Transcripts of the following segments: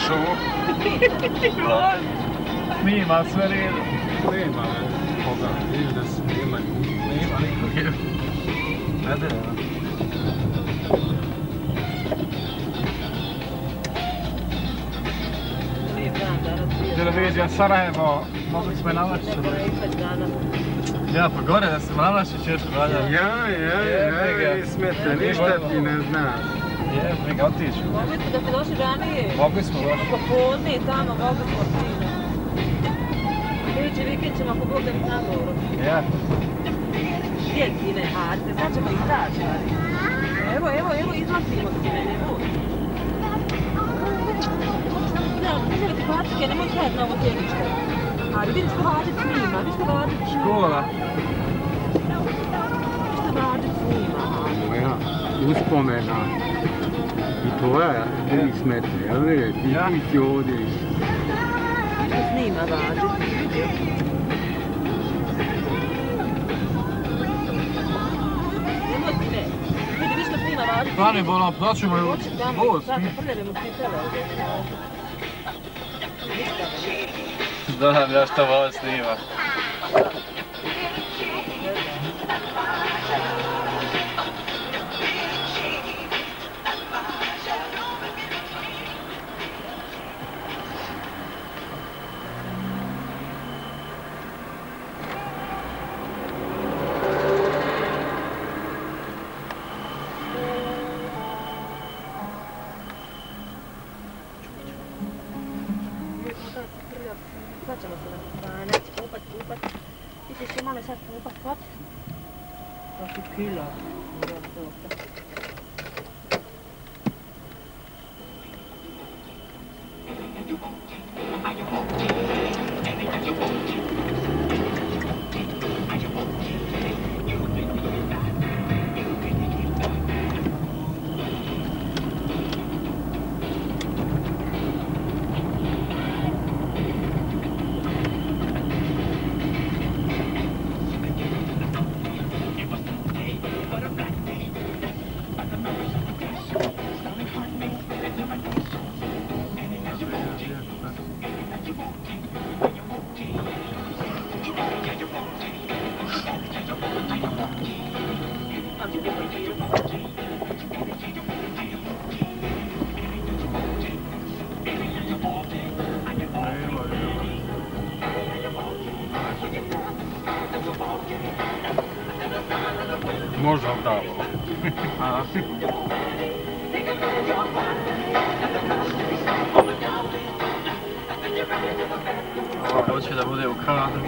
Šo? Snima sve redu. Nema, koga, vidiš da snima. Nema nikog je. Vede, Televizija Sarajevo, mogli smo i nalaći se. Ja, pa gore da se nalaći ćeš valja. Ja, smete, ništa ti ne znaš. Mi ga otići. Mogli smo da ste došli ranije. Mogli smo došli. Oko podne i tamo, mogli smo otići. Sljedeći vikend ćemo ako Bog da mi nagovoru. Ja. Gdje ti ne, Arte, sad ćemo ih daći. Evo, izlazimo ti ne, nemoj. Ne ti pacike, nemoj sad na ovo tjelište. Ali vidiš što Hadid snima, vidiš što Hadid snima. Škola. Vidiš što Hadid snima. Moja uspomena. I tvoja, gdje smete, jel ne? Ti si ovdje. Vidiš što snima Hadid. Nemoj ti ne. Vidi, vidiš što snima Hadid. Stani, bolam, plaćemo ju. Ovo smi. Znam ja što ovo snima. Sad ćemo se nastaniti, kupat. Ti ćeš se malo sad kupat. To su kila. Možda pravo. Ovo hoće da bude u kadru.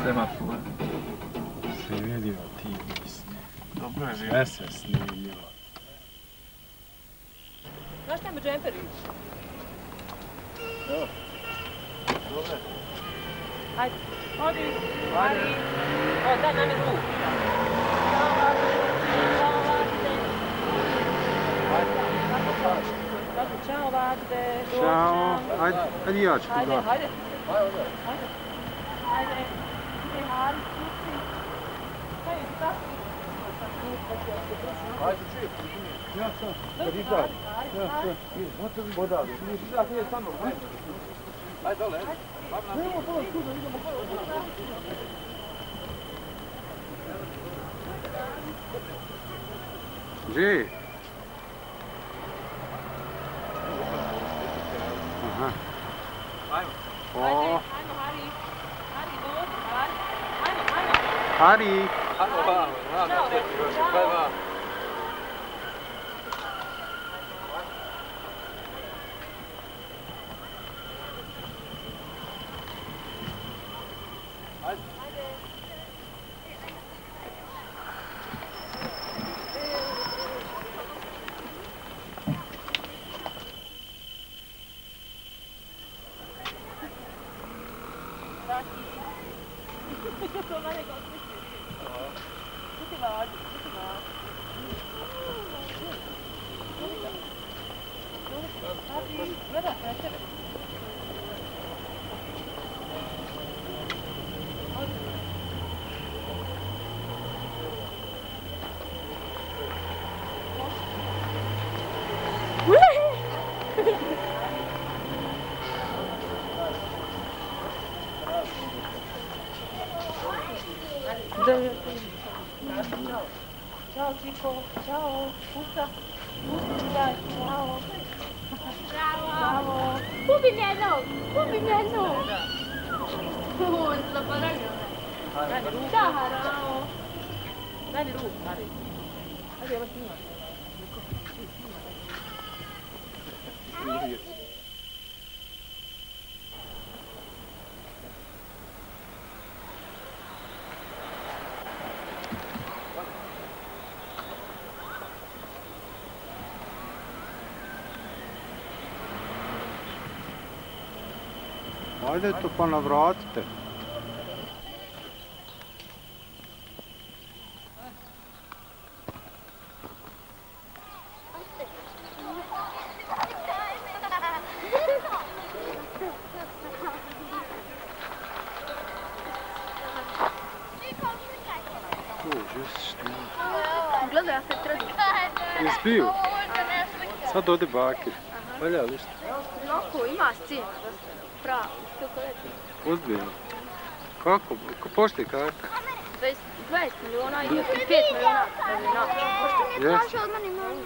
Semafor. Se vidimo ti mislim. Dobro je Sve se snimilo. Znaš šta me džemper ići? Dobre. Ajde, odi. O, daj nam je ruku. Ćao, Vagde. Ćao. Ajde ja ću tu da. Ajde. Ide, Haris, kuci. Hej, tako. Ajde, čije. Ja sam. Kad izađe. Ja sam. Odavde. Izađe, nije sa mnom. Ajde dole. Nemo to studa, idemo. Gdje? Aha. Ajmo. O, Ajmo, Hari. Hari, dođi, Hari. Ajmo. Hari. Ajmo vamo. Vamo, tebi još. Kaj vamo? Ćao, Čiko. Ćao. Pusta. Pusti, daj. Ćao. Ćao. Kupim jednog. Kupim jednog. Daj mi ruku. Ćao. Daj mi ruku, Hari. Ajde, evo snimam. Ajde to pa navratite. Gledaj, ja se trdim. Jesi bio? Sad ode bakir. Valja li što? Loko, ima scena. Pravo, što koleti. Ozbiljno. Kako? Pošli karta? 20 miliona i 5 miliona. Jesi? od mene malo.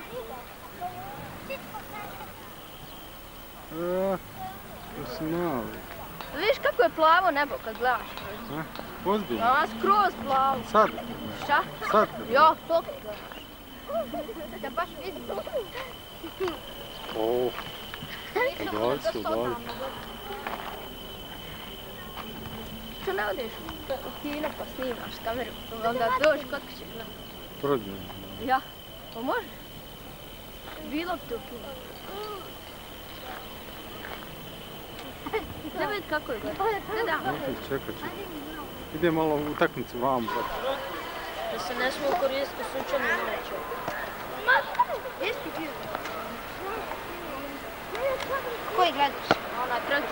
To si mali. Vidiš kako je plavo nebo kad gledaš. Ozbiljno. A skroz plavo. Sad? Šta? Sad? Jo, toliko gledaš. Da baš vidim. O, udalji se, udalji. Što ne odeš u kino pa snimaš kameru, onda dođeš kod kuće gledati. Prodajno. Ja, pa može. Bilo bi to u kino. Ne vidi kako je gledati. Čekat ću. Ide malo u utakmicu vam. Da se ne smije koristiti sunčani noć. Jesi ti bio? Koji gledaš? Onaj predlog.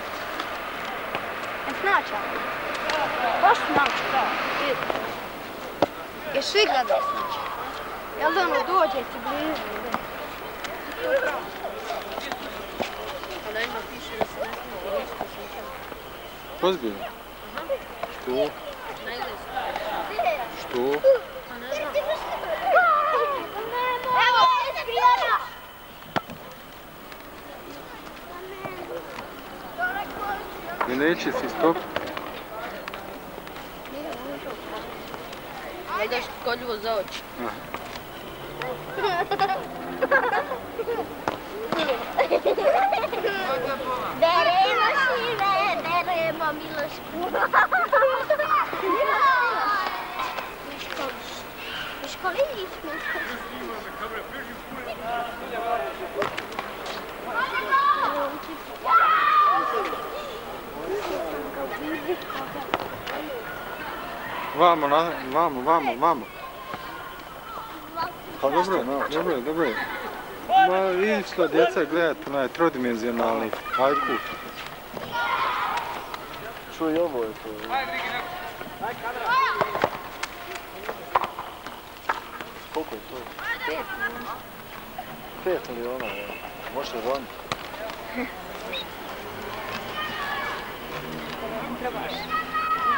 Snača? Baš snača, da. Jer svi gledaju snača. Jel da ono dođe ti bliže? Ali ima piše da se ne smije koristiti sunčani. Ozbiljno? Što? Na engleskom. Što? Pa ne znam. Evo, Prijana! I neće si stopiti. Ne ideš koljivo za oči. Beremo šive, beremo Milošku. U školi nismo. Vamo, vamo. Pa dobro je. Ma išla djeca gledat onaj trodimenzionalni hajku. Čuj, ovo je to. Koliko je to? 5 miliona, ja. Možeš li zvoniti?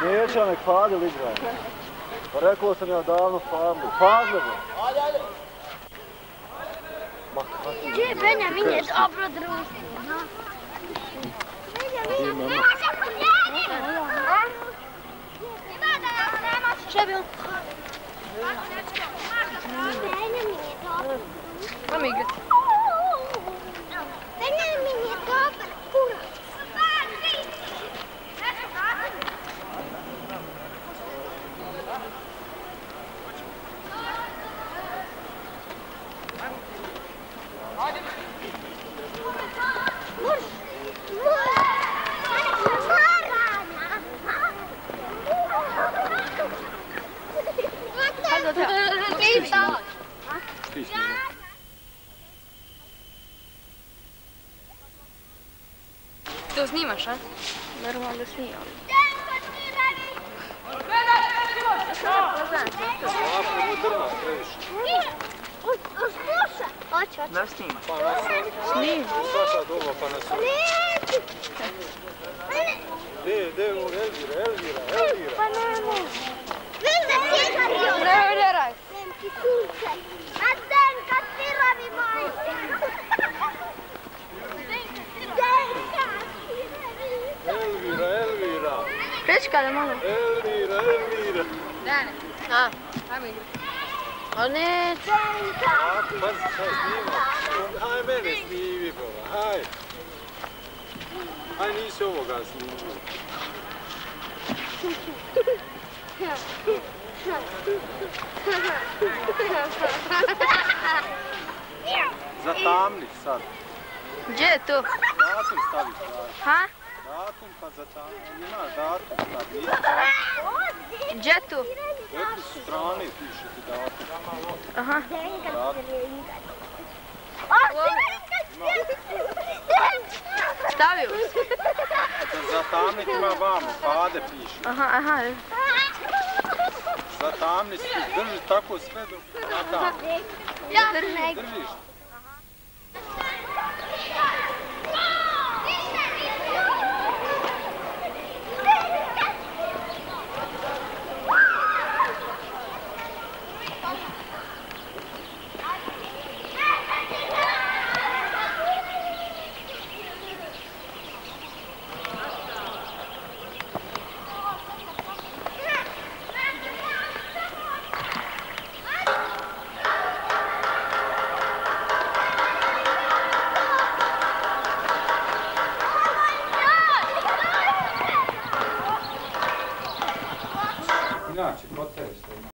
Neće nek Fadil igraj. Pa rekao sam ja davno Fadil. Fadil! Ajde! Gdje Benjamin je dobro društvo? Benjamin je Šta je bilo? Ajmo igrati. Benjamin je dobar kurac. To snimaš, a? Normalno da snimam. Da snima. Snimam. Saša doba pa nas... Elvira. Pa nemo. sunce. Ma Zdenka, stiravi moj. Elvira. Prečkale malo. Elvira. Dane. Ajmo igru. A neću. Pa sad snima. Aj mene snimi, baba, aj. Aj nisi ovoga snimio. Zatamni sad. Gdje je to? Datum staviš, Ha? datum pa zatamni. Imaš datum sad, nije datum. Gdje je to? Eto s strane piše ti datum. Aha. Stavio se. Zatamni ima vamo, pade piše. Aha. Zatamni si, drži tako sve dok natamni. Držiš. Inače,